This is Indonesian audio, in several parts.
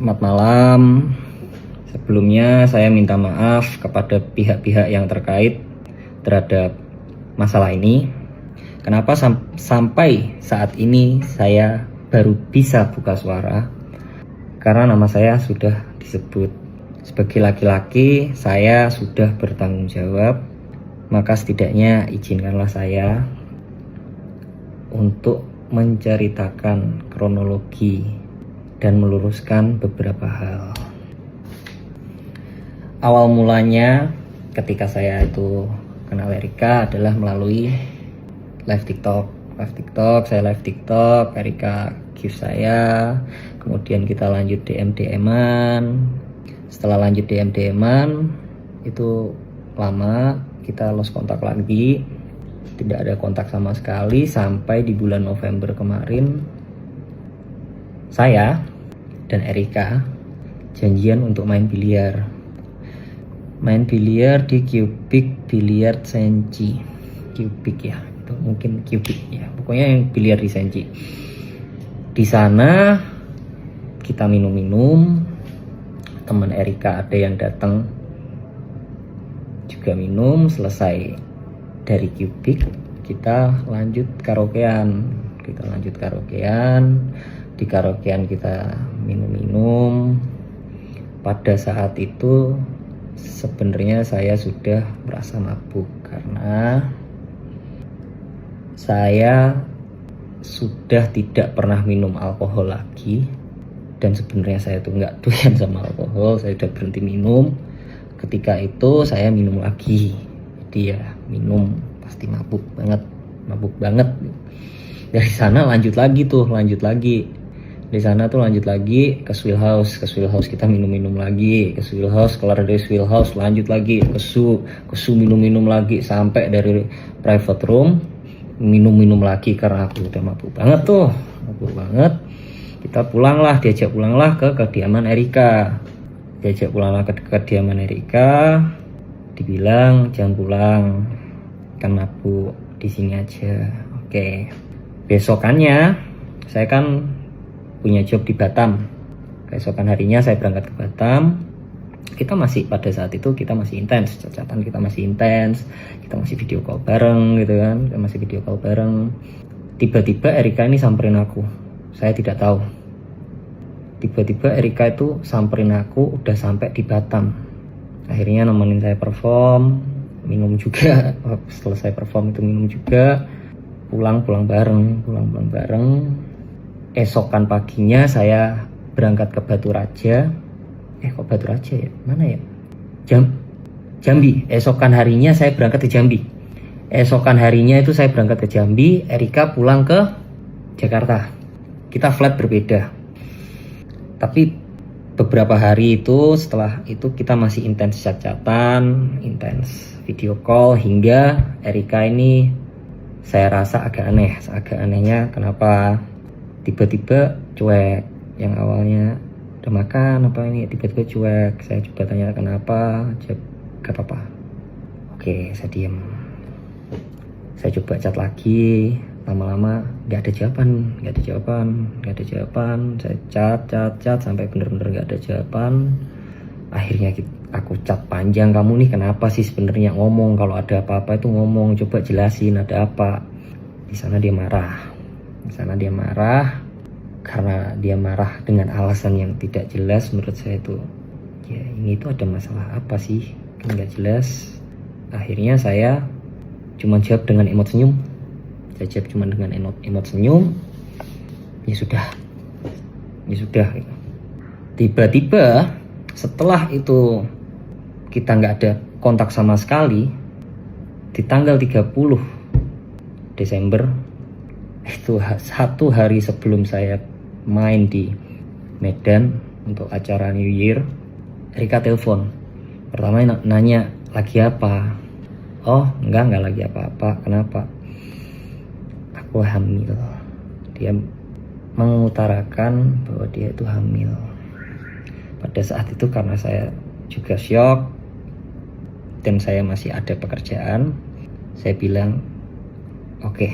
Selamat malam. Sebelumnya saya minta maaf kepada pihak-pihak yang terkait terhadap masalah ini. Kenapa sampai saat ini saya baru bisa buka suara? Karena nama saya sudah disebut. Sebagai laki-laki, saya sudah bertanggung jawab. Maka setidaknya izinkanlah saya untuk menceritakan kronologi dan meluruskan beberapa hal. Awal mulanya ketika saya itu kenal Erika adalah melalui live TikTok. Saya live TikTok, Erika give saya, kemudian kita lanjut DM-an. Setelah lanjut DM-an itu lama, kita lost kontak lagi. Tidak ada kontak sama sekali sampai di bulan November kemarin saya dan Erika janjian untuk main biliar di Cubic Billiard Senci. Cubic ya, itu mungkin Cubic ya, pokoknya yang biliar di Senci. Di sana kita minum-minum, teman Erika ada yang datang juga minum. Selesai dari Cubic kita lanjut karaokean. Di karaokean kita minum-minum. Pada saat itu sebenarnya saya sudah merasa mabuk karena saya sudah tidak pernah minum alkohol lagi, dan sebenarnya saya tuh nggak doyan sama alkohol. Saya udah berhenti minum. Ketika itu saya minum lagi, jadi ya minum pasti mabuk banget. Dari sana lanjut lagi. Di sana tuh lanjut lagi ke Swill House kita minum lagi. Ke Swill House, kelar dari Swill House lanjut lagi ke Su minum lagi sampai dari private room minum lagi karena aku udah mabuk banget. Kita diajak pulanglah ke kediaman Erika. Dibilang jangan pulang, kan mabuk, di sini aja. Oke. Besokannya saya kan punya job di Batam. Keesokan harinya saya berangkat ke Batam. Pada saat itu kita masih intens, cacatan kita masih intens, kita masih video call bareng gitu kan, Tiba-tiba Erika ini samperin aku, saya tidak tahu. Tiba-tiba Erika itu samperin aku udah sampai di Batam. Akhirnya nemenin saya perform, minum juga. Selesai perform itu minum juga, pulang bareng. Esokan paginya saya berangkat ke Batu Raja. Kok Batu Raja ya? Mana ya? Jambi. Esokan harinya saya berangkat ke Jambi. Erika pulang ke Jakarta. Kita flight berbeda. Tapi beberapa hari itu, setelah itu kita masih intens chat-chatan, intens video call, hingga Erika ini saya rasa agak aneh. Anehnya kenapa tiba-tiba cuek? Yang awalnya udah makan apa ini, tiba-tiba cuek. Saya coba tanya kenapa, gak apa-apa. Oke, saya diem. Saya coba chat lagi, lama-lama gak ada jawaban. Saya chat sampai bener-bener gak ada jawaban. Akhirnya aku chat panjang, kamu nih kenapa sih sebenarnya, ngomong kalau ada apa-apa itu ngomong, coba jelasin ada apa. Di sana dia marah karena dia marah dengan alasan yang tidak jelas. Menurut saya itu ya, ini tuh ada masalah apa sih, kan nggak jelas. Akhirnya saya cuma jawab dengan emot senyum. Ya sudah. Tiba-tiba setelah itu kita nggak ada kontak sama sekali. Di tanggal 30 Desember, itu 1 hari sebelum saya main di Medan untuk acara New Year, Erika telepon. Pertama nanya lagi apa. Oh enggak lagi apa-apa. Kenapa? Aku hamil. Dia mengutarakan bahwa dia itu hamil. Pada saat itu karena saya juga syok dan saya masih ada pekerjaan, saya bilang, oke,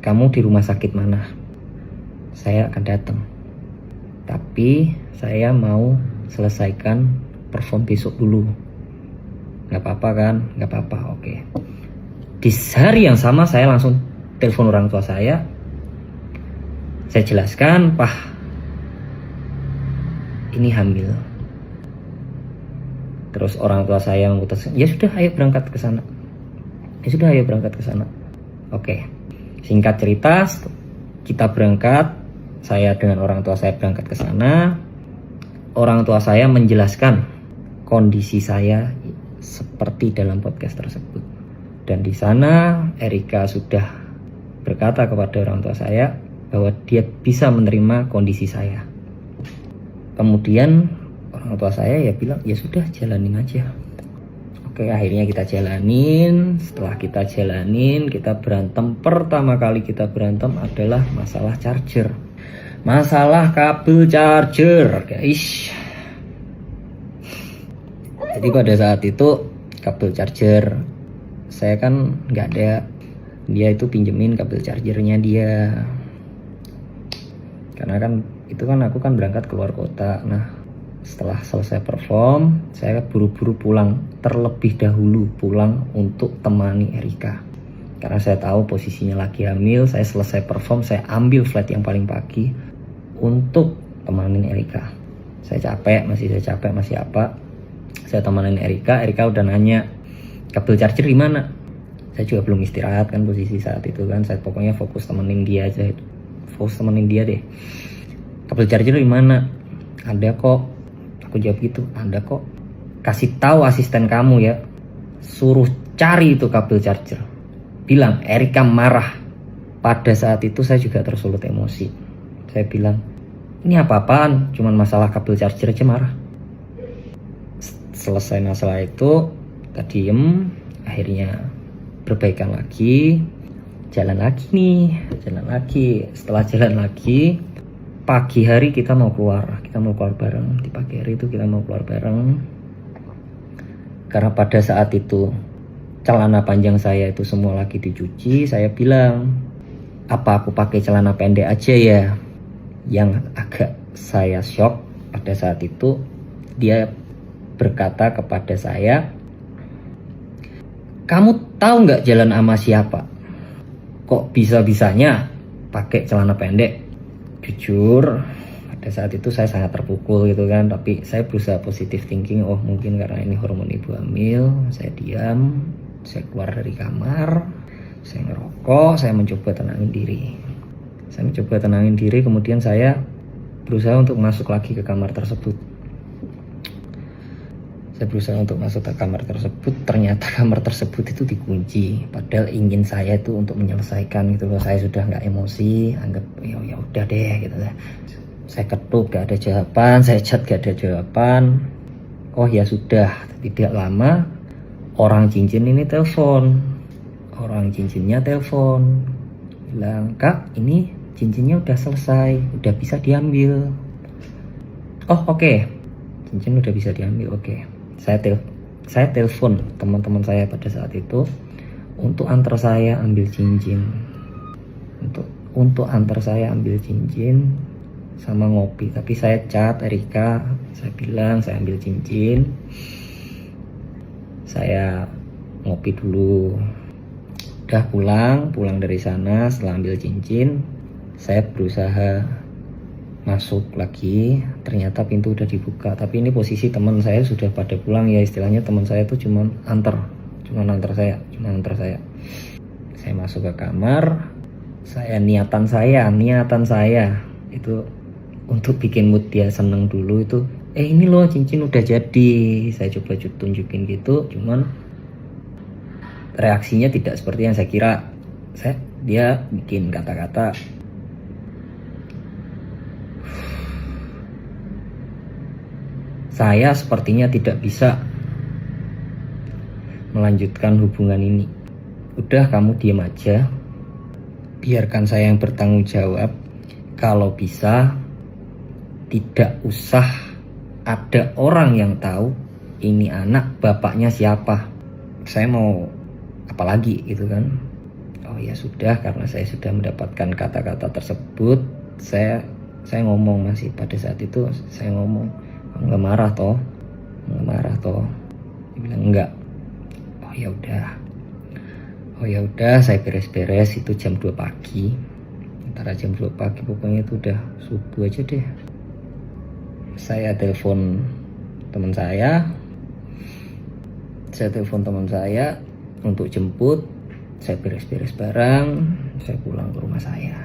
kamu di rumah sakit mana? Saya akan datang. Tapi saya mau selesaikan perform besok dulu. Gak apa-apa kan? Gak apa-apa, oke. Di hari yang sama saya langsung telepon orang tua saya. Saya jelaskan, Pak, ini hamil. Terus orang tua saya memutuskan, ya sudah ayo berangkat ke sana. Oke. Singkat cerita, kita berangkat. Saya dengan orang tua saya berangkat ke sana. Orang tua saya menjelaskan kondisi saya seperti dalam podcast tersebut. Dan di sana Erika sudah berkata kepada orang tua saya bahwa dia bisa menerima kondisi saya. Kemudian orang tua saya ya bilang, ya sudah jalanin aja. Oke, akhirnya kita jalanin. Setelah kita jalanin, kita berantem. Pertama kali kita berantem adalah masalah charger. Masalah kabel charger, guys. Jadi pada saat itu kabel charger saya kan nggak ada, dia itu pinjemin kabel chargernya dia. Karena kan itu kan aku kan berangkat keluar kota. Nah, setelah selesai perform, saya buru-buru pulang, terlebih dahulu pulang untuk temani Erika. Karena saya tahu posisinya lagi hamil, saya selesai perform, saya ambil flight yang paling pagi untuk temanin Erika. Saya capek, masih apa. Saya temanin Erika udah nanya, kabel charger di mana? Saya juga belum istirahat kan posisi saat itu kan, saya pokoknya fokus temenin dia aja. Deh. Kabel charger di mana? Ada kok. Aku jawab gitu, ada kok. Kasih tahu asisten kamu ya, suruh cari itu kabel charger. Bilang Erika marah. Pada saat itu saya juga tersulut emosi. Saya bilang, ini apa-apaan? Cuman masalah kabel charger aja marah. Selesai masalah itu, kita diem. Akhirnya berbaikan lagi. Jalan lagi. Setelah jalan lagi, pagi hari kita mau keluar bareng. Di pagi hari itu kita mau keluar bareng. Karena pada saat itu celana panjang saya itu semua lagi dicuci. Saya bilang, apa aku pakai celana pendek aja ya? Yang agak saya shock pada saat itu, dia berkata kepada saya, kamu tahu nggak jalan sama siapa? Kok bisa-bisanya pakai celana pendek? Jujur, pada saat itu saya sangat terpukul gitu kan. Tapi saya berusaha positive thinking. Oh mungkin karena ini hormon ibu hamil. Saya diam, saya keluar dari kamar, saya ngerokok, saya mencoba tenangin diri. Kemudian saya berusaha untuk masuk lagi ke kamar tersebut. Ternyata kamar tersebut itu dikunci. Padahal ingin saya itu untuk menyelesaikan gitu loh. Saya sudah nggak emosi, anggap ya udah deh gitu lah. Saya ketuk gak ada jawaban, saya chat gak ada jawaban. Oh ya sudah, tidak lama orang cincinnya telepon. Bilang, Kak, ini cincinnya udah selesai, udah bisa diambil. Oh oke. Cincin udah bisa diambil, oke. Saya telepon teman-teman saya pada saat itu untuk antar saya ambil cincin. Untuk antar saya ambil cincin sama ngopi. Tapi saya chat Erika, saya bilang saya ambil cincin, saya ngopi dulu. Udah pulang dari sana. Setelah ambil cincin, saya berusaha masuk lagi. Ternyata pintu udah dibuka. Tapi ini posisi teman saya sudah pada pulang ya, istilahnya teman saya itu cuma antar saya. Saya masuk ke kamar. Niatan saya itu untuk bikin mood dia seneng dulu itu. Ini loh cincin udah jadi. Saya coba tunjukin gitu, cuman reaksinya tidak seperti yang saya kira. Dia bikin kata-kata, saya sepertinya tidak bisa melanjutkan hubungan ini. Udah kamu diam aja, biarkan saya yang bertanggung jawab. Kalau bisa tidak usah ada orang yang tahu ini anak bapaknya siapa. Saya mau apalagi gitu kan. Oh ya sudah, karena saya sudah mendapatkan kata-kata tersebut, saya Saya ngomong masih pada saat itu, saya ngomong, nggak marah toh? Dia bilang enggak. Oh ya udah, saya beres-beres. Itu jam 2 pagi, antara jam 2 pagi pokoknya itu udah subuh aja deh. Saya telepon teman saya untuk jemput. Saya beres-beres barang, saya pulang ke rumah saya.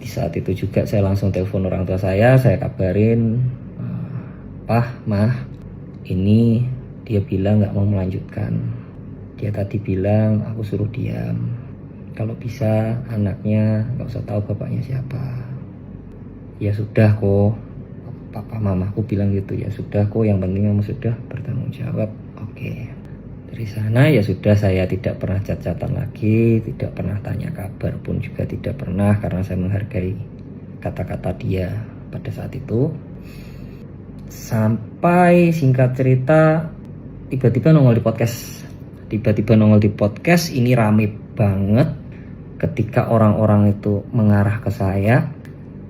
Di saat itu juga saya langsung telepon orang tua saya kabarin, Pah, Mah, ini dia bilang gak mau melanjutkan. Dia tadi bilang aku suruh diam. Kalau bisa anaknya gak usah tahu bapaknya siapa. Ya sudah kok, papa mamaku bilang gitu. Ya sudah kok, yang penting kamu sudah bertanggung jawab. Oke. Dari sana ya sudah, saya tidak pernah chat-chatan lagi, tidak pernah tanya kabar pun juga tidak pernah, karena saya menghargai kata-kata dia pada saat itu. Sampai singkat cerita tiba-tiba nongol di podcast. Ini rame banget ketika orang-orang itu mengarah ke saya.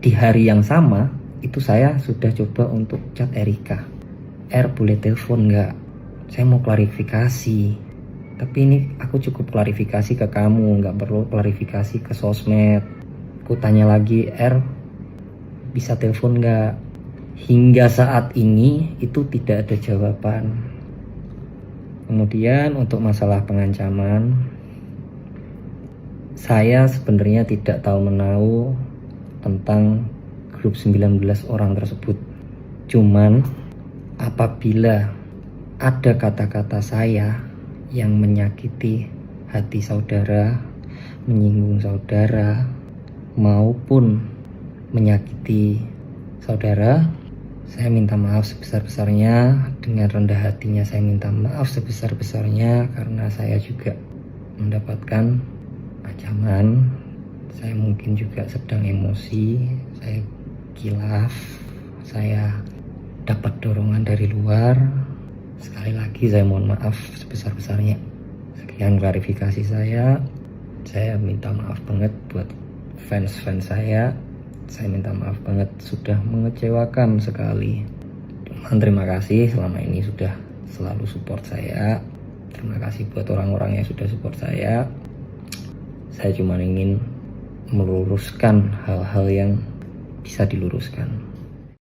Di hari yang sama itu saya sudah coba untuk chat Erika. Boleh telepon nggak? Saya mau klarifikasi. Tapi ini aku cukup klarifikasi ke kamu, nggak perlu klarifikasi ke sosmed. Aku tanya lagi, bisa telepon nggak? Hingga saat ini itu tidak ada jawaban. Kemudian untuk masalah pengancaman, saya sebenarnya tidak tahu menahu tentang grup 19 orang tersebut. Cuman apabila ada kata-kata saya yang menyakiti hati saudara, menyinggung saudara, maupun menyakiti saudara, saya minta maaf sebesar-besarnya. Dengan rendah hatinya saya minta maaf sebesar-besarnya, karena saya juga mendapatkan ancaman. Saya mungkin juga sedang emosi, saya kilaf, saya dapat dorongan dari luar. Sekali lagi saya mohon maaf sebesar-besarnya. Sekian klarifikasi saya. Saya minta maaf banget buat fans-fans saya. Saya minta maaf banget sudah mengecewakan sekali. Terima kasih selama ini sudah selalu support saya. Terima kasih buat orang-orang yang sudah support saya. Saya cuma ingin meluruskan hal-hal yang bisa diluruskan.